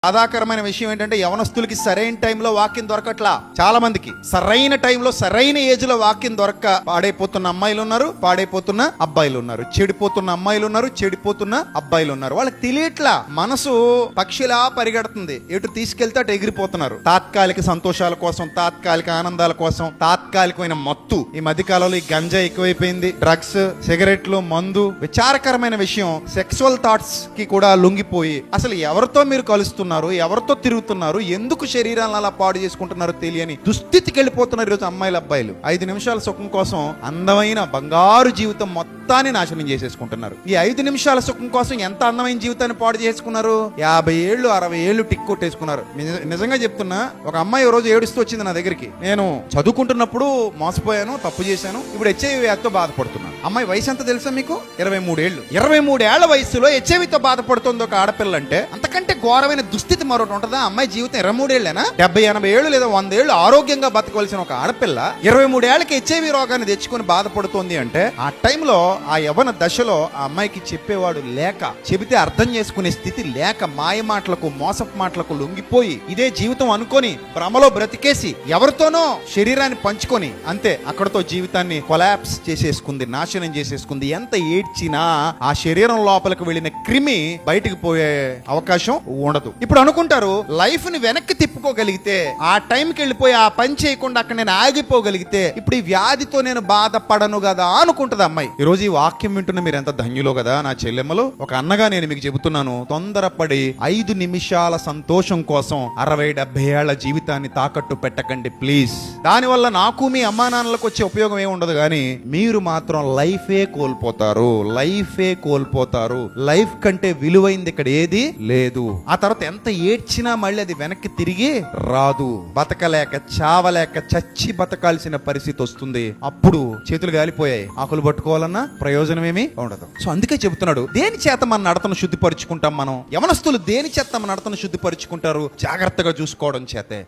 బాధాకరమైన విషయం ఏంటంటే యవనస్తులకి సరైన టైంలో వాక్యం దొరకట్లా. చాలా మందికి సరైన టైంలో సరైన ఏజ్ లో వాక్యం దొరక్క పాడైపోతున్న అమ్మాయిలు ఉన్నారు, పాడైపోతున్న అబ్బాయిలు ఉన్నారు, చెడిపోతున్న అమ్మాయిలు ఉన్నారు, చెడిపోతున్న అబ్బాయిలు ఉన్నారు. వాళ్ళకి తెలియట్లా. మనసు పక్షిలా పరిగెడుతుంది, ఎటు తీసుకెళ్తే అటు ఎగిరిపోతున్నారు. తాత్కాలిక సంతోషాల కోసం, తాత్కాలిక ఆనందాల కోసం, తాత్కాలికమైన మత్తు. ఈ మధ్య కాలంలో ఈ గంజా ఎక్కువైపోయింది, డ్రగ్స్, సిగరెట్లు, మందు. విచారకరమైన విషయం, సెక్సువల్ థాట్స్ కి కూడా లొంగిపోయి అసలు ఎవరితో మీరు కలుస్తున్నారు, ఎవరితో తిరుగుతున్నారు, ఎందుకు శరీరాలను అలా పాడు చేసుకుంటున్నారో తెలియని దుస్థితికి వెళ్ళిపోతున్నారు ఈరోజు అమ్మాయిలు, అబ్బాయిలు. 5 నిమిషాల సుఖం కోసం అందమైన బంగారు జీవితం మొత్తాన్ని నాశనం చేసేసుకుంటున్నారు. ఈ 5 నిమిషాల సుఖం కోసం ఎంత అందమైన జీవితాన్ని పాడు చేసుకున్నారు. 50 ఏళ్ళు 60 ఏళ్ళు టిక్ కొట్టేసుకున్నారు. నిజంగా చెప్తున్నా, ఒక అమ్మాయి రోజు ఏడుస్తూ వచ్చింది నా దగ్గరికి. నేను చదువుకుంటున్నప్పుడు మోసపోయాను, తప్పు చేశాను, ఇప్పుడు హెచ్ఐవి వ్యాధితో బాధపడుతున్నాను. అమ్మాయి వయసు ఎంత తెలుసా మీకు? 23 ఏళ్ళు. 23 ఏళ్ల వయసులో హెచ్ఐవితో బాధపడుతుంది ఒక ఆడపిల్ల అంటే అంతకంటే ఘోరమైన దుస్థితి మరొకటి ఉంటుందా? అమ్మాయి జీవితం 23 ఏళ్ళేనా? 70-80 ఏళ్ళు లేదా 100 ఏళ్ళు ఆరోగ్యంగా బతకవలసిన ఒక ఆడపిల్ల 23 ఏళ్ళకి హెచ్ఐవి రోగాన్ని తెచ్చుకుని బాధపడుతోంది అంటే ఆ టైంలో, ఆ యవ్వన దశలో ఆ అమ్మాయికి చెప్పేవాడు లేక, చెబితే అర్థం చేసుకునే స్థితి లేక, మాయ మాటలకు, మోసపు మాటలకు లొంగిపోయి ఇదే జీవితం అనుకొని భ్రమలో బ్రతికేసి ఎవరితోనో శరీరాన్ని పంచుకొని అంతే అక్కడతో జీవితాన్ని కొలాప్స్ చేసేసుకుంది, నాశనం చేసేసుకుంది. ఎంత ఏడ్చినా ఆ శరీరం లోపలికి వెళ్ళిన క్రిమి బయటికి పోయే అవకాశం ఉండదు. ఇప్పుడు అనుకుంటారు, లైఫ్ ని వెనక్కి తిప్పుకోగలిగితే, ఆ టైంకి వెళ్ళిపోయి ఆ పని చేయకుండా అక్కడ నేను ఆగిపోగలిగితే ఇప్పుడు ఈ వ్యాధితో నేను బాధపడను కదా అనుకుంటది అమ్మాయి. ఈ రోజు ఈ వాక్యం వింటున్న మీరు ఎంత ధన్యులో కదా నా చెల్లెమ్మలు. ఒక అన్నగా నేను మీకు చెబుతున్నాను, తొందరపడి 5 నిమిషాల సంతోషం కోసం 60-70 ఏళ్ల జీవితాన్ని తాకట్టు పెట్టకండి ప్లీజ్. దానివల్ల నాకు మీ అమ్మా నాన్నలకు వచ్చే ఉపయోగం ఏమి ఉండదు, కానీ మీరు మాత్రం లైఫే కోల్పోతారు, లైఫే కోల్పోతారు. లైఫ్ కంటే విలువైంది ఇక్కడ ఏది లేదు. ఆ తర్వాత ఎంత ఏడ్చినా మళ్ళీ అది వెనక్కి తిరిగి రాదు. బతకలేక, చావలేక, చచ్చి బతకాల్సిన పరిస్థితి వస్తుంది. అప్పుడు చేతులు గాలిపోయాయి, ఆకులు పట్టుకోవాలన్నా ప్రయోజనం ఏమీ ఉండదు. సో అందుకే చెబుతున్నాడు, దేని చేత మన నడతను శుద్ధిపరుచుకుంటాం మనం? యవనస్తులు దేని చేత మన నడతను శుద్ధిపరుచుకుంటారు? జాగ్రత్తగా చూసుకోవడం చేతే.